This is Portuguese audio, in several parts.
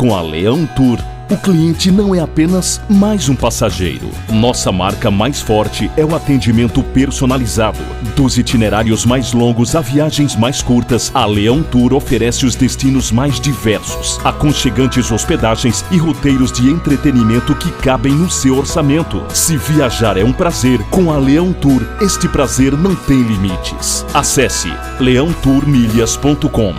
Com a Leão Tour, o cliente não é apenas mais um passageiro. Nossa marca mais forte é o atendimento personalizado. Dos itinerários mais longos a viagens mais curtas, a Leão Tour oferece os destinos mais diversos, aconchegantes hospedagens e roteiros de entretenimento que cabem no seu orçamento. Se viajar é um prazer, com a Leão Tour, este prazer não tem limites. Acesse leãotourmilhas.com.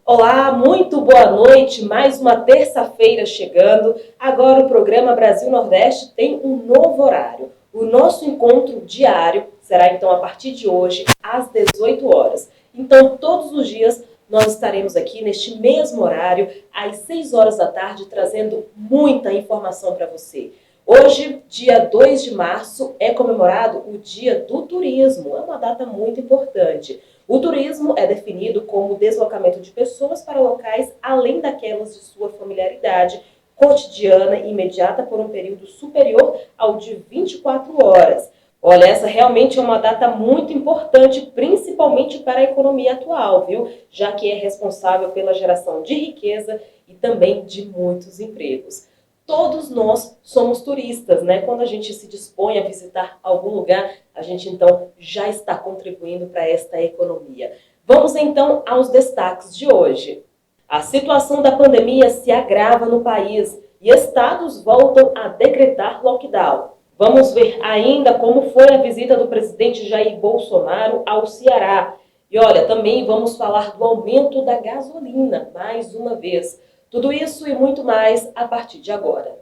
Olá, muito boa noite, mais uma terça-feira chegando. Agora o programa Brasil Nordeste tem um novo horário. O nosso encontro diário será então a partir de hoje, às 18 horas. Então todos os dias nós estaremos aqui neste mesmo horário, às 6 horas da tarde, trazendo muita informação para você. Hoje, dia 2 de março, é comemorado o Dia do Turismo. É uma data muito importante. O turismo é definido como o deslocamento de pessoas para locais além daquelas de sua familiaridade cotidiana e imediata por um período superior ao de 24 horas. Olha, essa realmente é uma data muito importante, principalmente para a economia atual, viu? Já que é responsável pela geração de riqueza e também de muitos empregos. Todos nós somos turistas, né? Quando a gente se dispõe a visitar algum lugar, a gente então já está contribuindo para esta economia. Vamos então aos destaques de hoje. A situação da pandemia se agrava no país e estados voltam a decretar lockdown. Vamos ver ainda como foi a visita do presidente Jair Bolsonaro ao Ceará. E olha, também vamos falar do aumento da gasolina, mais uma vez. Tudo isso e muito mais a partir de agora.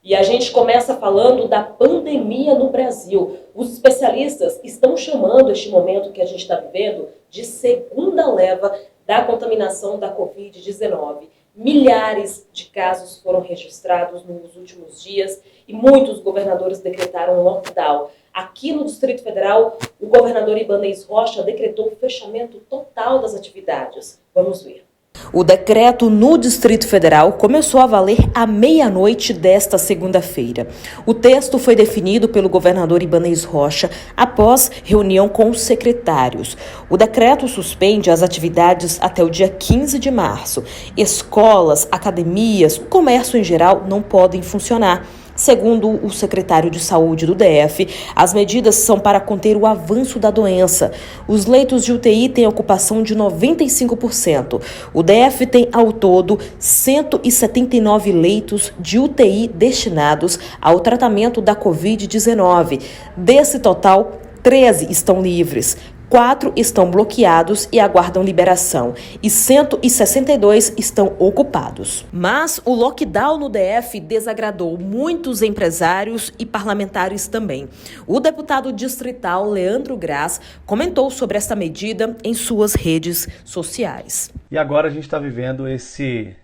E a gente começa falando da pandemia no Brasil. Os especialistas estão chamando este momento que a gente está vivendo de segunda leva da contaminação da Covid-19. Milhares de casos foram registrados nos últimos dias e muitos governadores decretaram lockdown. Aqui no Distrito Federal, o governador Ibanez Rocha decretou o fechamento total das atividades. Vamos ver. O decreto no Distrito Federal começou a valer à meia-noite desta segunda-feira. O texto foi definido pelo governador Ibanez Rocha após reunião com os secretários. O decreto suspende as atividades até o dia 15 de março. Escolas, academias, o comércio em geral não podem funcionar. Segundo o secretário de Saúde do DF, as medidas são para conter o avanço da doença. Os leitos de UTI têm ocupação de 95%. O DF tem, ao todo, 179 leitos de UTI destinados ao tratamento da Covid-19. Desse total, 13 estão livres. 4 estão bloqueados e aguardam liberação e 162 estão ocupados. Mas o lockdown no DF desagradou muitos empresários e parlamentares também. O deputado distrital Leandro Graz comentou sobre essa medida em suas redes sociais. E agora a gente está vivendo esse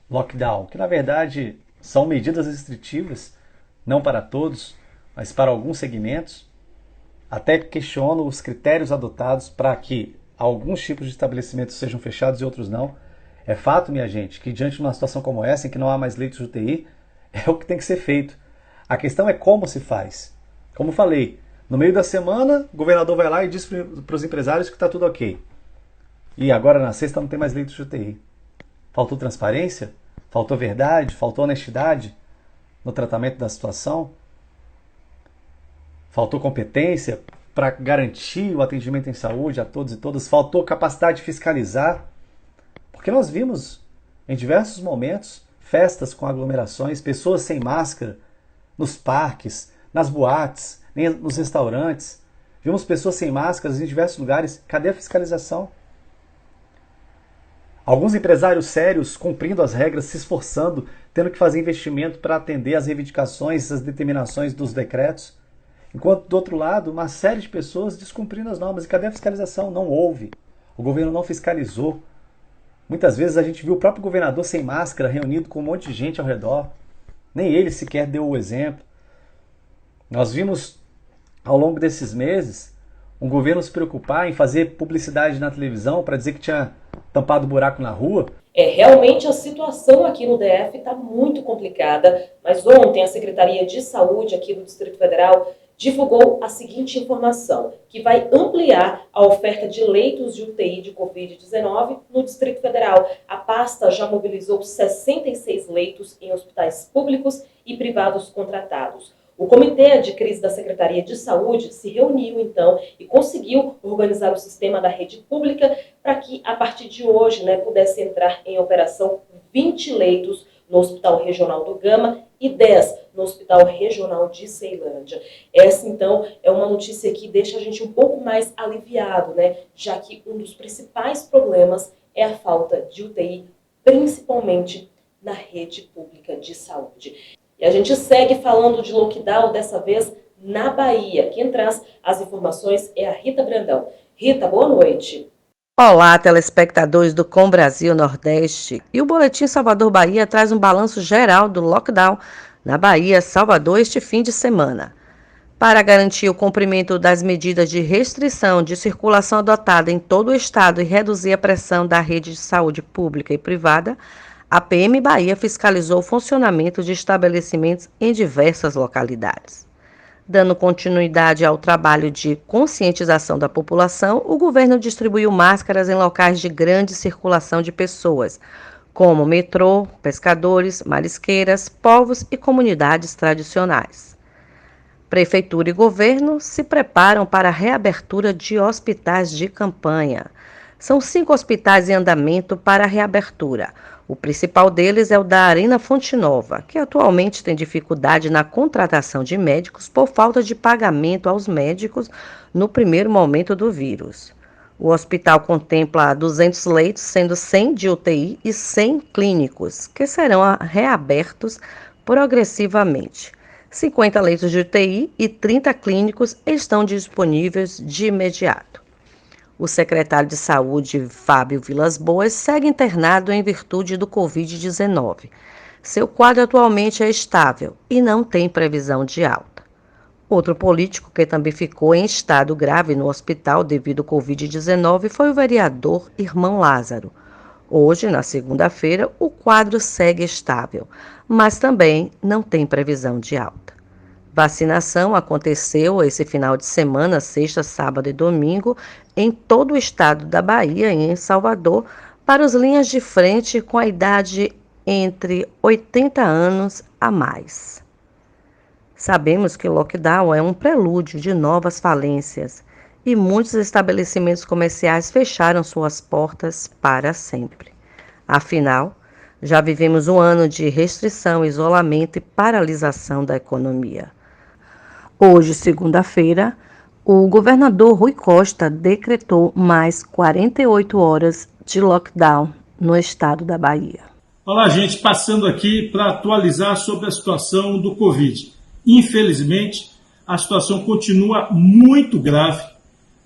lockdown, que na verdade são medidas restritivas, não para todos, mas para alguns segmentos. Até questiono os critérios adotados para que alguns tipos de estabelecimentos sejam fechados e outros não. É fato, minha gente, que diante de uma situação como essa, em que não há mais leitos de UTI, é o que tem que ser feito. A questão é como se faz. Como falei, no meio da semana, o governador vai lá e diz para os empresários que está tudo ok. E agora na sexta não tem mais leitos de UTI. Faltou transparência? Faltou verdade? Faltou honestidade no tratamento da situação? Faltou competência para garantir o atendimento em saúde a todos e todas? Faltou capacidade de fiscalizar? Porque nós vimos em diversos momentos festas com aglomerações, pessoas sem máscara nos parques, nas boates, nos restaurantes. Vimos pessoas sem máscaras em diversos lugares. Cadê a fiscalização? Alguns empresários sérios cumprindo as regras, se esforçando, tendo que fazer investimento para atender às reivindicações, às determinações dos decretos. Enquanto, do outro lado, uma série de pessoas descumprindo as normas. E cadê a fiscalização? Não houve. O governo não fiscalizou. Muitas vezes a gente viu o próprio governador sem máscara, reunido com um monte de gente ao redor. Nem ele sequer deu o exemplo. Nós vimos, ao longo desses meses, um governo se preocupar em fazer publicidade na televisão para dizer que tinha tampado buraco na rua. Realmente a situação aqui no DF está muito complicada, mas ontem a Secretaria de Saúde aqui do Distrito Federal divulgou a seguinte informação, que vai ampliar a oferta de leitos de UTI de Covid-19 no Distrito Federal. A pasta já mobilizou 66 leitos em hospitais públicos e privados contratados. O Comitê de Crise da Secretaria de Saúde se reuniu, então, e conseguiu organizar o sistema da rede pública para que, a partir de hoje, pudesse entrar em operação 20 leitos no Hospital Regional do Gama e 10 no Hospital Regional de Ceilândia. Essa, então, é uma notícia que deixa a gente um pouco mais aliviado, já que um dos principais problemas é a falta de UTI, principalmente na rede pública de saúde. E a gente segue falando de lockdown, dessa vez na Bahia. Quem traz as informações é a Rita Brandão. Rita, boa noite. Olá, telespectadores do Com Brasil Nordeste. E o Boletim Salvador Bahia traz um balanço geral do lockdown na Bahia, Salvador, este fim de semana. Para garantir o cumprimento das medidas de restrição de circulação adotada em todo o estado e reduzir a pressão da rede de saúde pública e privada, a PM Bahia fiscalizou o funcionamento de estabelecimentos em diversas localidades. Dando continuidade ao trabalho de conscientização da população, o governo distribuiu máscaras em locais de grande circulação de pessoas, como metrô, pescadores, marisqueiras, povos e comunidades tradicionais. Prefeitura e governo se preparam para a reabertura de hospitais de campanha. São 5 hospitais em andamento para a reabertura. O principal deles é o da Arena Fonte Nova, que atualmente tem dificuldade na contratação de médicos por falta de pagamento aos médicos no primeiro momento do vírus. O hospital contempla 200 leitos, sendo 100 de UTI e 100 clínicos, que serão reabertos progressivamente. 50 leitos de UTI e 30 clínicos estão disponíveis de imediato. O secretário de Saúde, Fábio Vilas Boas, segue internado em virtude do Covid-19. Seu quadro atualmente é estável e não tem previsão de alta. Outro político que também ficou em estado grave no hospital devido ao Covid-19 foi o vereador Irmão Lázaro. Hoje, na segunda-feira, o quadro segue estável, mas também não tem previsão de alta. Vacinação aconteceu esse final de semana, sexta, sábado e domingo, em todo o estado da Bahia e em Salvador, para os linhas de frente com a idade entre 80 anos a mais. Sabemos que o lockdown é um prelúdio de novas falências e muitos estabelecimentos comerciais fecharam suas portas para sempre. Afinal, já vivemos um ano de restrição, isolamento e paralisação da economia. Hoje, segunda-feira, o governador Rui Costa decretou mais 48 horas de lockdown no estado da Bahia. Olá, gente, passando aqui para atualizar sobre a situação do Covid. Infelizmente, a situação continua muito grave.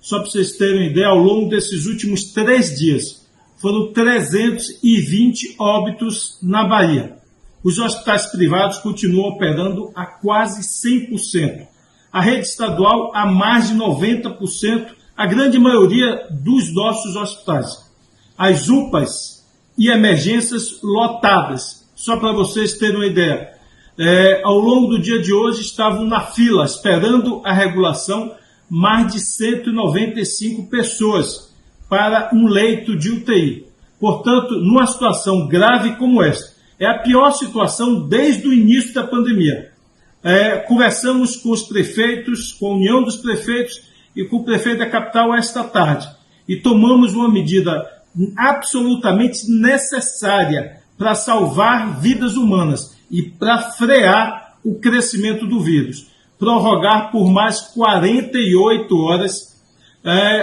Só para vocês terem uma ideia, ao longo desses últimos 3 dias, foram 320 óbitos na Bahia. Os hospitais privados continuam operando a quase 100%. A rede estadual a mais de 90%, a grande maioria dos nossos hospitais. As UPAs e emergências lotadas. Só para vocês terem uma ideia, ao longo do dia de hoje estavam na fila, esperando a regulação, mais de 195 pessoas para um leito de UTI. Portanto, numa situação grave como esta, é a pior situação desde o início da pandemia. Conversamos com os prefeitos, com a União dos Prefeitos e com o prefeito da capital esta tarde e tomamos uma medida absolutamente necessária para salvar vidas humanas e para frear o crescimento do vírus. Prorrogar por mais 48 horas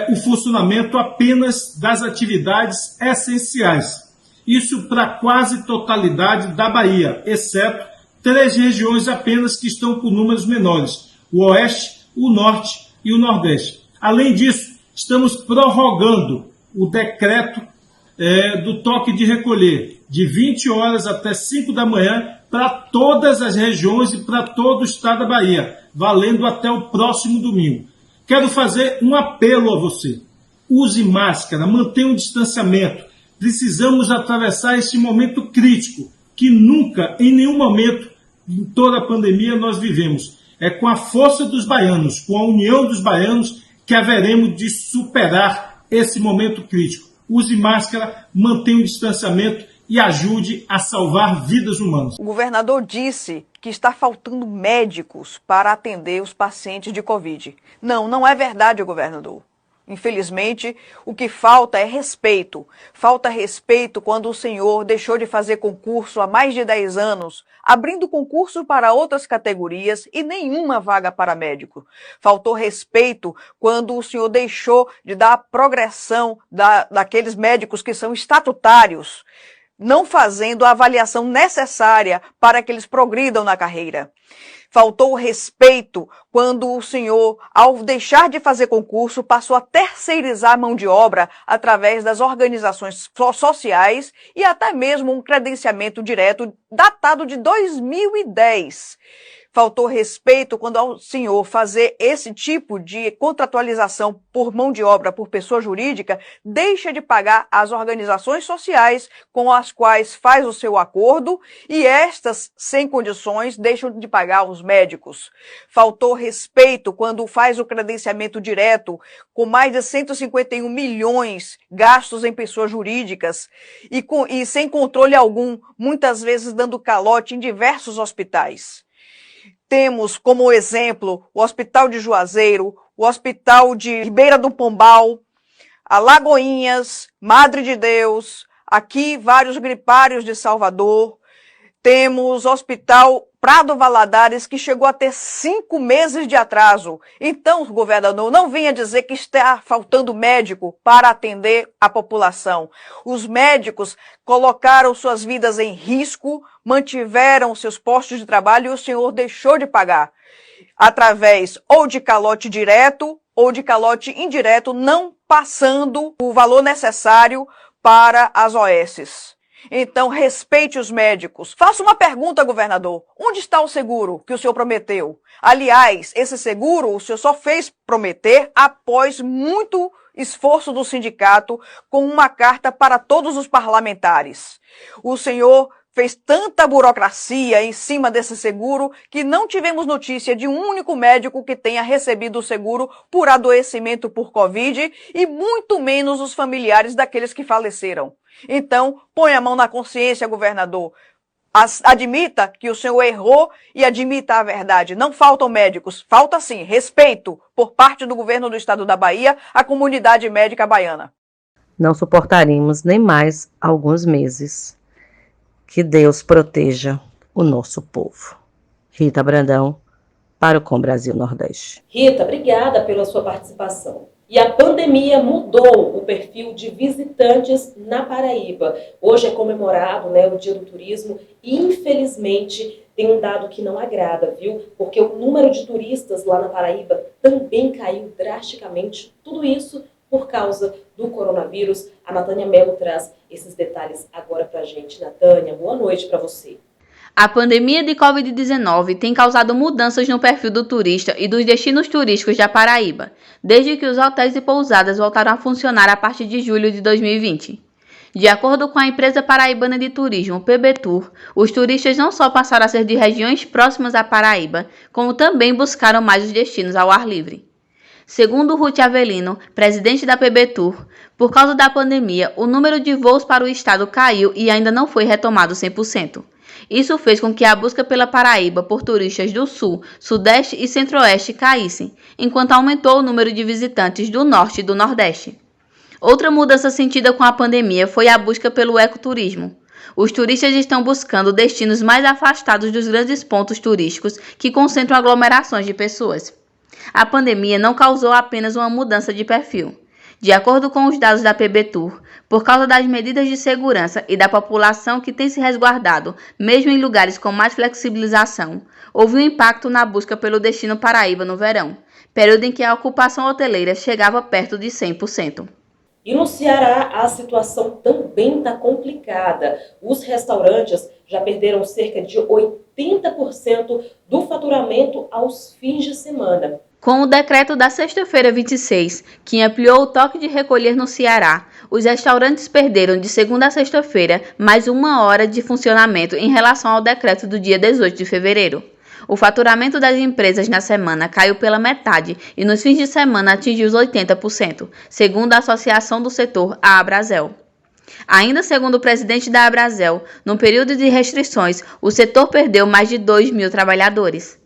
o funcionamento apenas das atividades essenciais. Isso para quase totalidade da Bahia, exceto 3 regiões apenas que estão com números menores, o Oeste, o Norte e o Nordeste. Além disso, estamos prorrogando o decreto do toque de recolher, de 20 horas até 5 da manhã, para todas as regiões e para todo o estado da Bahia, valendo até o próximo domingo. Quero fazer um apelo a você. Use máscara, mantenha um distanciamento. Precisamos atravessar esse momento crítico, que nunca, em nenhum momento, em toda a pandemia, nós vivemos. É com a força dos baianos, com a união dos baianos, que haveremos de superar esse momento crítico. Use máscara, mantenha o distanciamento e ajude a salvar vidas humanas. O governador disse que está faltando médicos para atender os pacientes de Covid. Não é verdade, governador. Infelizmente, o que falta é respeito. Falta respeito quando o senhor deixou de fazer concurso há mais de 10 anos, abrindo concurso para outras categorias e nenhuma vaga para médico. Faltou respeito quando o senhor deixou de dar a progressão daqueles médicos que são estatutários, não fazendo a avaliação necessária para que eles progridam na carreira. Faltou respeito quando o senhor, ao deixar de fazer concurso, passou a terceirizar a mão de obra através das organizações sociais e até mesmo um credenciamento direto datado de 2010. Faltou respeito quando ao senhor fazer esse tipo de contratualização por mão de obra por pessoa jurídica, deixa de pagar as organizações sociais com as quais faz o seu acordo e estas, sem condições, deixam de pagar os médicos. Faltou respeito quando faz o credenciamento direto com mais de 151 milhões gastos em pessoas jurídicas e sem controle algum, muitas vezes dando calote em diversos hospitais. Temos como exemplo o Hospital de Juazeiro, o Hospital de Ribeira do Pombal, Alagoinhas, Madre de Deus, aqui vários gripários de Salvador. Temos o Hospital Prado Valadares, que chegou a ter 5 meses de atraso. Então, governador, não venha dizer que está faltando médico para atender a população. Os médicos colocaram suas vidas em risco, mantiveram seus postos de trabalho e o senhor deixou de pagar, através ou de calote direto ou de calote indireto, não passando o valor necessário para as OSs. Então, respeite os médicos. Faça uma pergunta, governador. Onde está o seguro que o senhor prometeu? Aliás, esse seguro o senhor só fez prometer após muito esforço do sindicato com uma carta para todos os parlamentares. O senhor fez tanta burocracia em cima desse seguro que não tivemos notícia de um único médico que tenha recebido o seguro por adoecimento por Covid e muito menos os familiares daqueles que faleceram. Então, põe a mão na consciência, governador. Admita que o senhor errou e admita a verdade. Não faltam médicos, falta sim respeito por parte do governo do estado da Bahia à comunidade médica baiana. Não suportaremos nem mais alguns meses. Que Deus proteja o nosso povo. Rita Brandão, para o Com Brasil Nordeste. Rita, obrigada pela sua participação. E a pandemia mudou o perfil de visitantes na Paraíba. Hoje é comemorado, o Dia do Turismo e, infelizmente, tem um dado que não agrada, viu? Porque o número de turistas lá na Paraíba também caiu drasticamente. Tudo isso por causa do coronavírus. A Natânia Mello traz esses detalhes agora pra gente. Natânia, boa noite para você. A pandemia de Covid-19 tem causado mudanças no perfil do turista e dos destinos turísticos da Paraíba, desde que os hotéis e pousadas voltaram a funcionar a partir de julho de 2020. De acordo com a empresa paraibana de turismo, PBTour, os turistas não só passaram a ser de regiões próximas à Paraíba, como também buscaram mais os destinos ao ar livre. Segundo Ruth Avelino, presidente da PBTour, por causa da pandemia, o número de voos para o estado caiu e ainda não foi retomado 100%. Isso fez com que a busca pela Paraíba por turistas do Sul, Sudeste e Centro-Oeste caísse, enquanto aumentou o número de visitantes do Norte e do Nordeste. Outra mudança sentida com a pandemia foi a busca pelo ecoturismo. Os turistas estão buscando destinos mais afastados dos grandes pontos turísticos que concentram aglomerações de pessoas. A pandemia não causou apenas uma mudança de perfil. De acordo com os dados da PBTour, por causa das medidas de segurança e da população que tem se resguardado, mesmo em lugares com mais flexibilização, houve um impacto na busca pelo destino Paraíba no verão, período em que a ocupação hoteleira chegava perto de 100%. E no Ceará, a situação também está complicada. Os restaurantes já perderam cerca de 80% do faturamento aos fins de semana. Com o decreto da sexta-feira 26, que ampliou o toque de recolher no Ceará, os restaurantes perderam de segunda a sexta-feira mais 1 hora de funcionamento em relação ao decreto do dia 18 de fevereiro. O faturamento das empresas na semana caiu pela metade e nos fins de semana atingiu os 80%, segundo a Associação do Setor, a Abrazel. Ainda segundo o presidente da Abrazel, no período de restrições, o setor perdeu mais de 2.000 trabalhadores.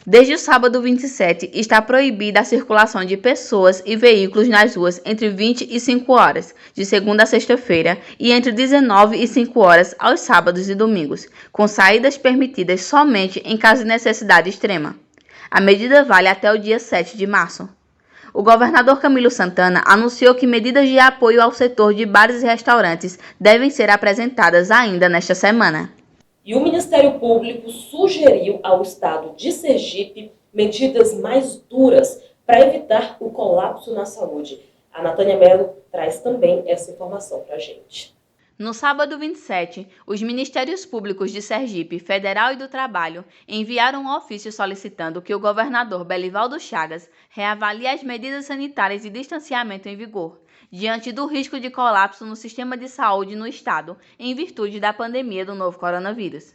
Desde o sábado 27, está proibida a circulação de pessoas e veículos nas ruas entre 20 e 5 horas, de segunda a sexta-feira, e entre 19 e 5 horas aos sábados e domingos, com saídas permitidas somente em caso de necessidade extrema. A medida vale até o dia 7 de março. O governador Camilo Santana anunciou que medidas de apoio ao setor de bares e restaurantes devem ser apresentadas ainda nesta semana. E o Ministério Público sugeriu ao estado de Sergipe medidas mais duras para evitar o colapso na saúde. A Natânia Mello traz também essa informação para a gente. No sábado 27, os Ministérios Públicos de Sergipe, Federal e do Trabalho enviaram um ofício solicitando que o governador Belivaldo Chagas reavalie as medidas sanitárias de distanciamento em vigor, diante do risco de colapso no sistema de saúde no estado, em virtude da pandemia do novo coronavírus.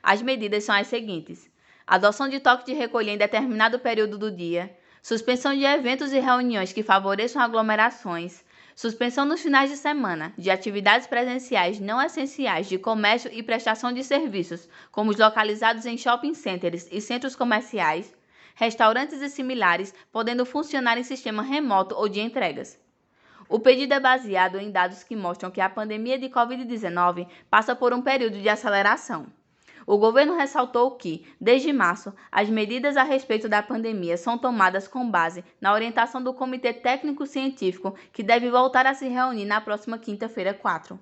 As medidas são as seguintes: adoção de toque de recolher em determinado período do dia, suspensão de eventos e reuniões que favoreçam aglomerações, suspensão nos finais de semana de atividades presenciais não essenciais de comércio e prestação de serviços, como os localizados em shopping centers e centros comerciais, restaurantes e similares, podendo funcionar em sistema remoto ou de entregas. O pedido é baseado em dados que mostram que a pandemia de Covid-19 passa por um período de aceleração. O governo ressaltou que, desde março, as medidas a respeito da pandemia são tomadas com base na orientação do Comitê Técnico-Científico, que deve voltar a se reunir na próxima quinta-feira, 4.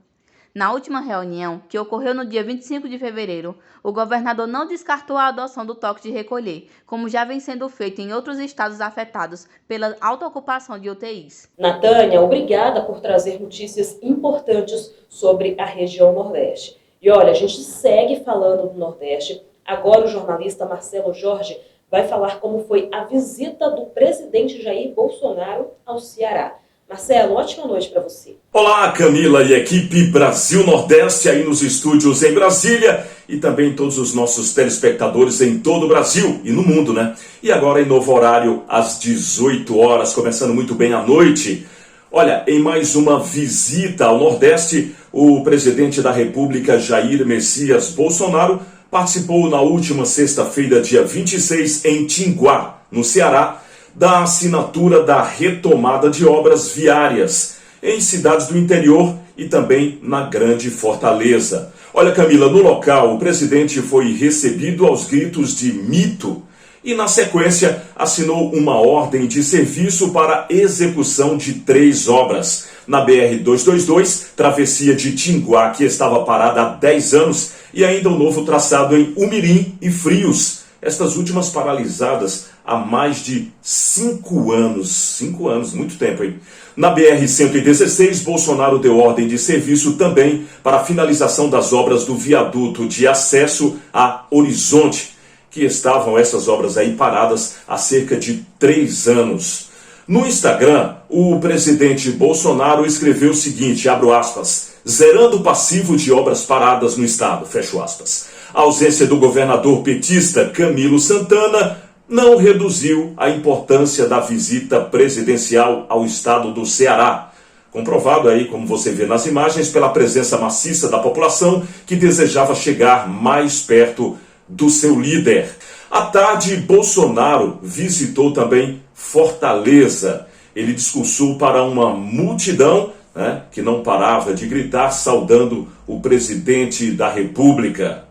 Na última reunião, que ocorreu no dia 25 de fevereiro, o governador não descartou a adoção do toque de recolher, como já vem sendo feito em outros estados afetados pela alta ocupação de UTIs. Natânia, obrigada por trazer notícias importantes sobre a região Nordeste. E olha, a gente segue falando do Nordeste. Agora o jornalista Marcelo Jorge vai falar como foi a visita do presidente Jair Bolsonaro ao Ceará. Marcelo, ótima noite para você. Olá, Camila e equipe Brasil Nordeste aí nos estúdios em Brasília e também todos os nossos telespectadores em todo o Brasil e no mundo, né? E agora em novo horário, às 18 horas, começando muito bem a noite. Olha, em mais uma visita ao Nordeste, o presidente da República, Jair Messias Bolsonaro, participou na última sexta-feira, dia 26, em Tinguá, no Ceará, da assinatura da retomada de obras viárias em cidades do interior e também na Grande Fortaleza. Olha, Camila, no local o presidente foi recebido aos gritos de mito e, na sequência, assinou uma ordem de serviço para execução de 3 obras. Na BR-222, travessia de Tinguá, que estava parada há 10 anos, e ainda o novo traçado em Umirim e Frios, estas últimas paralisadas há mais de 5 anos. 5 anos, muito tempo, hein? Na BR-116, Bolsonaro deu ordem de serviço também para a finalização das obras do viaduto de acesso a Horizonte, que estavam essas obras aí paradas há cerca de 3 anos. No Instagram, o presidente Bolsonaro escreveu o seguinte, abro aspas, zerando o passivo de obras paradas no estado, fecho aspas. A ausência do governador petista Camilo Santana não reduziu a importância da visita presidencial ao estado do Ceará. Comprovado aí, como você vê nas imagens, pela presença maciça da população que desejava chegar mais perto do seu líder. À tarde, Bolsonaro visitou também Fortaleza. Ele discursou para uma multidão, que não parava de gritar, saudando o presidente da República.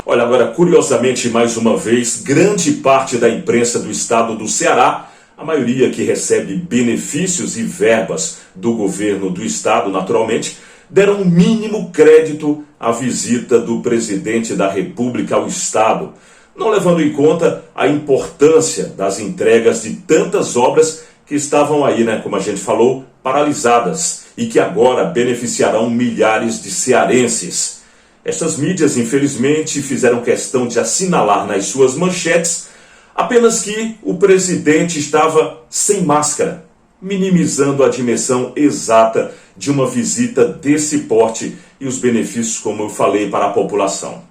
Olha, agora, curiosamente, mais uma vez, grande parte da imprensa do estado do Ceará, a maioria que recebe benefícios e verbas do governo do estado, naturalmente, deram o mínimo crédito à visita do presidente da República ao estado, não levando em conta a importância das entregas de tantas obras que estavam aí, como a gente falou, paralisadas e que agora beneficiarão milhares de cearenses. Estas mídias, infelizmente, fizeram questão de assinalar nas suas manchetes apenas que o presidente estava sem máscara, minimizando a dimensão exata de uma visita desse porte e os benefícios, como eu falei, para a população.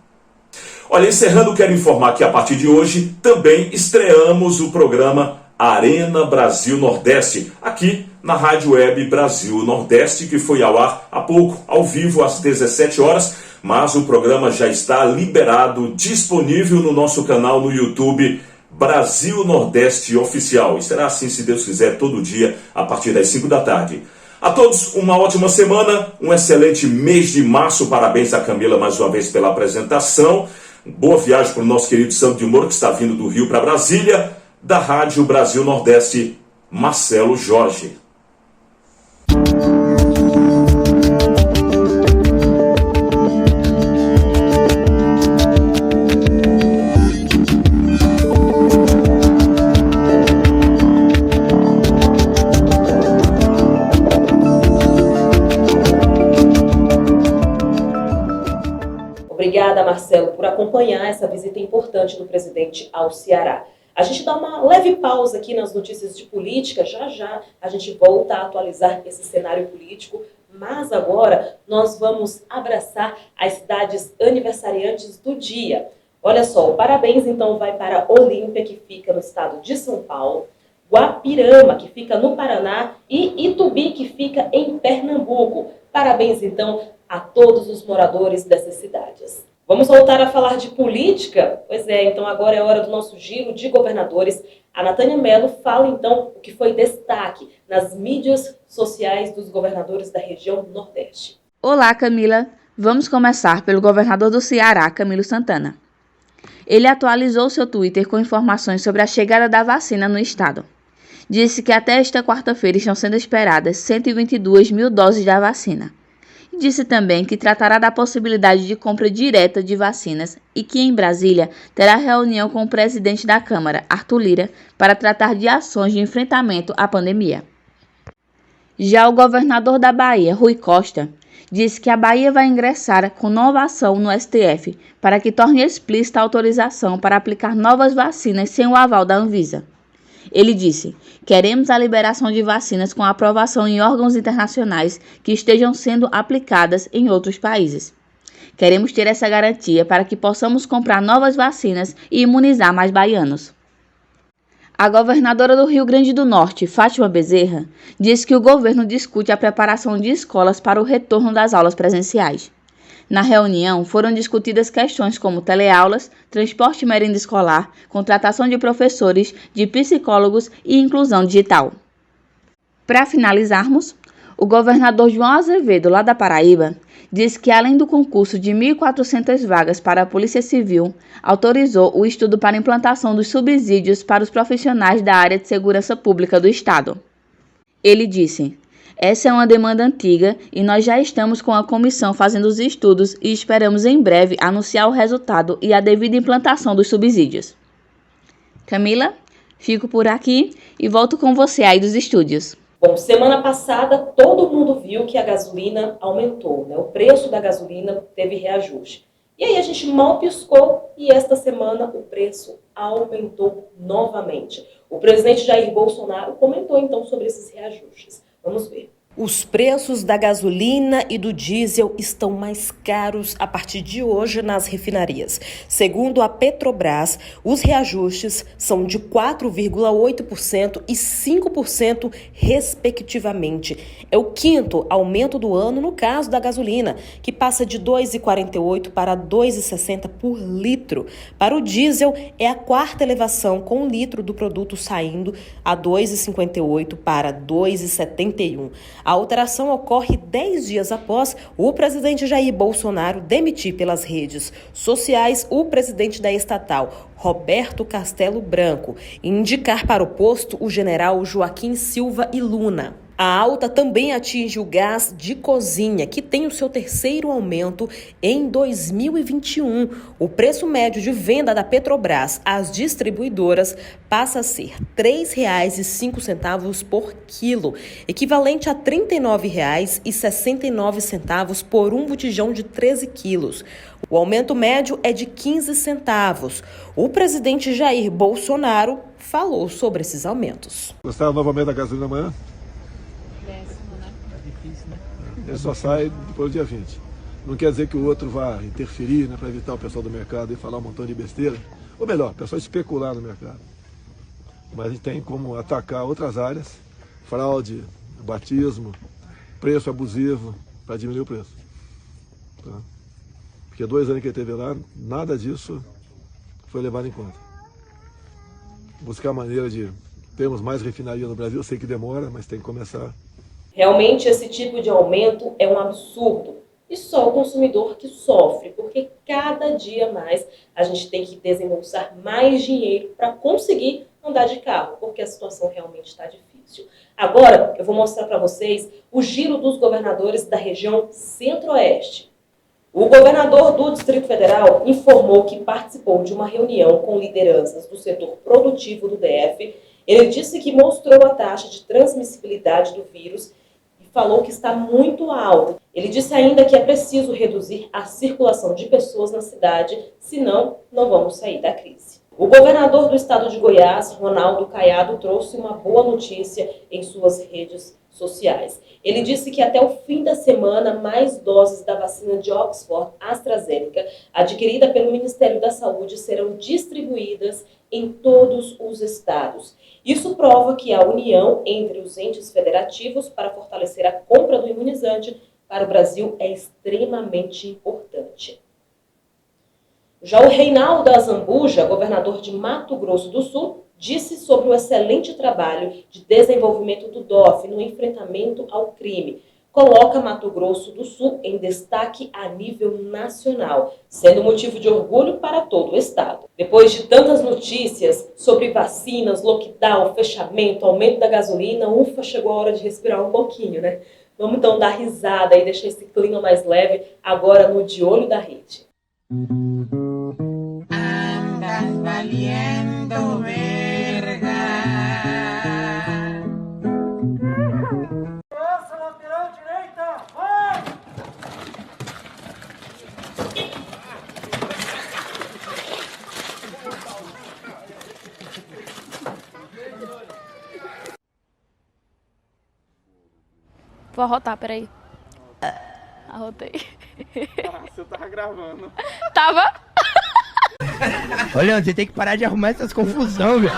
Olha, encerrando, quero informar que a partir de hoje também estreamos o programa Arena Brasil Nordeste, aqui na Rádio Web Brasil Nordeste, que foi ao ar há pouco, ao vivo, às 17 horas, mas o programa já está liberado, disponível no nosso canal no YouTube, Brasil Nordeste Oficial. E será assim, se Deus quiser, todo dia, a partir das 5 da tarde. A todos, uma ótima semana, um excelente mês de março. Parabéns a Camila mais uma vez pela apresentação. Boa viagem para o nosso querido Santo de Moura, que está vindo do Rio para Brasília. Da Rádio Brasil Nordeste, Marcelo Jorge. Obrigada, Marcelo, por acompanhar essa visita importante do presidente ao Ceará. A gente dá uma leve pausa aqui nas notícias de política, já a gente volta a atualizar esse cenário político, mas agora nós vamos abraçar as cidades aniversariantes do dia. Olha só, o parabéns então vai para Olímpia, que fica no estado de São Paulo, Guapirama, que fica no Paraná, e Itubi, que fica em Pernambuco. Parabéns então a todos os moradores dessas cidades. Vamos voltar a falar de política? Pois é, então agora é hora do nosso giro de governadores. A Natânia Mello fala então o que foi destaque nas mídias sociais dos governadores da região Nordeste. Olá, Camila. Vamos começar pelo governador do Ceará, Camilo Santana. Ele atualizou seu Twitter com informações sobre a chegada da vacina no estado. Disse que até esta quarta-feira estão sendo esperadas 122 mil doses da vacina. Disse também que tratará da possibilidade de compra direta de vacinas e que em Brasília terá reunião com o presidente da Câmara, Arthur Lira, para tratar de ações de enfrentamento à pandemia. Já o governador da Bahia, Rui Costa, disse que a Bahia vai ingressar com nova ação no STF para que torne explícita a autorização para aplicar novas vacinas sem o aval da Anvisa. Ele disse: queremos a liberação de vacinas com aprovação em órgãos internacionais que estejam sendo aplicadas em outros países. Queremos ter essa garantia para que possamos comprar novas vacinas e imunizar mais baianos. A governadora do Rio Grande do Norte, Fátima Bezerra, disse que o governo discute a preparação de escolas para o retorno das aulas presenciais. Na reunião, foram discutidas questões como teleaulas, transporte e merenda escolar, contratação de professores, de psicólogos e inclusão digital. Para finalizarmos, o governador João Azevedo, lá da Paraíba, disse que além do concurso de 1.400 vagas para a Polícia Civil, autorizou o estudo para a implantação dos subsídios para os profissionais da área de segurança pública do Estado. Ele disse: essa é uma demanda antiga e nós já estamos com a comissão fazendo os estudos e esperamos em breve anunciar o resultado e a devida implantação dos subsídios. Camila, fico por aqui e volto com você aí dos estúdios. Bom, semana passada todo mundo viu que a gasolina aumentou, O preço da gasolina teve reajuste. E aí a gente mal piscou e esta semana o preço aumentou novamente. O presidente Jair Bolsonaro comentou então sobre esses reajustes. Vamos ver. Os preços da gasolina e do diesel estão mais caros a partir de hoje nas refinarias. Segundo a Petrobras, os reajustes são de 4,8% e 5%, respectivamente. É o quinto aumento do ano no caso da gasolina, que passa de R$ 2,48 para R$ 2,60 por litro. Para o diesel, é a quarta elevação, com um litro do produto saindo a R$ 2,58 para R$ 2,71. A alteração ocorre 10 dias após o presidente Jair Bolsonaro demitir pelas redes sociais o presidente da estatal, Roberto Castelo Branco, e indicar para o posto o general Joaquim Silva e Luna. A alta também atinge o gás de cozinha, que tem o seu terceiro aumento em 2021. O preço médio de venda da Petrobras às distribuidoras passa a ser R$ 3,05 por quilo, equivalente a R$ 39,69 por um botijão de 13 quilos. O aumento médio é de 15 centavos. O presidente Jair Bolsonaro falou sobre esses aumentos. Gostaram novamente da gasolina amanhã? Ele só sai depois do dia 20. Não quer dizer que o outro vá interferir, né, para evitar o pessoal do mercado e falar um montão de besteira. Ou melhor, o pessoal especular no mercado. Mas a gente tem como atacar outras áreas, fraude, batismo, preço abusivo, para diminuir o preço. Tá? Porque 2 anos que ele teve lá, nada disso foi levado em conta. Buscar maneira de termos mais refinaria no Brasil, eu sei que demora, mas tem que começar. Realmente, esse tipo de aumento é um absurdo. E só o consumidor que sofre, porque cada dia mais a gente tem que desembolsar mais dinheiro para conseguir andar de carro, porque a situação realmente está difícil. Agora, eu vou mostrar para vocês o giro dos governadores da região Centro-Oeste. O governador do Distrito Federal informou que participou de uma reunião com lideranças do setor produtivo do DF. Ele disse que mostrou a taxa de transmissibilidade do vírus e falou que está muito alta. Ele disse ainda que é preciso reduzir a circulação de pessoas na cidade, senão não vamos sair da crise. O governador do estado de Goiás, Ronaldo Caiado, trouxe uma boa notícia em suas redes sociais. Ele disse que até o fim da semana, mais doses da vacina de Oxford AstraZeneca, adquirida pelo Ministério da Saúde, serão distribuídas em todos os estados. Isso prova que a união entre os entes federativos para fortalecer a compra do imunizante para o Brasil é extremamente importante. Já o Reinaldo Azambuja, governador de Mato Grosso do Sul, disse sobre o excelente trabalho de desenvolvimento do DOF no enfrentamento ao crime. Coloca Mato Grosso do Sul em destaque a nível nacional, sendo motivo de orgulho para todo o estado. Depois de tantas notícias sobre vacinas, lockdown, fechamento, aumento da gasolina, ufa, chegou a hora de respirar um pouquinho, né? Vamos então dar risada e deixar esse clima mais leve agora no De Olho da Rede. Andas valiendo verga. Essa lateral direita, vai! Vou arrotar, peraí. Arrotei. Você tava gravando. Tava? Olha, você tem que parar de arrumar essas confusão, velho.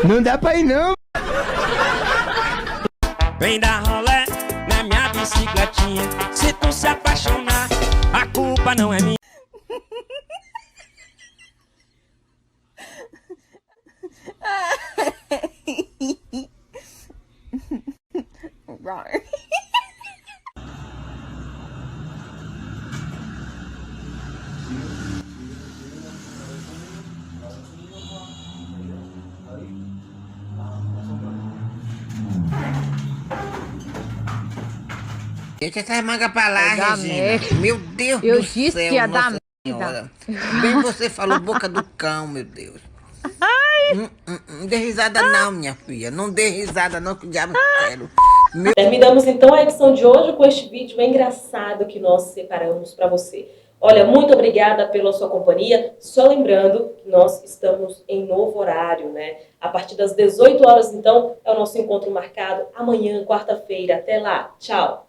Não dá pra ir, não. Vem dar rolé na minha bicicletinha. Se tu se apaixonar, a culpa não é minha. Deixa essas mangas pra lá, Regina. Meu Deus do céu, eu disse que ia dar merda. Bem você falou, boca do cão, meu Deus. Não dê risada não, minha filha. Não dê risada não, que o diabo quero. Terminamos então a edição de hoje com este vídeo engraçado que nós separamos para você. Olha, muito obrigada pela sua companhia. Só lembrando que nós estamos em novo horário, né? A partir das 18 horas, então, é o nosso encontro marcado amanhã, quarta-feira. Até lá. Tchau.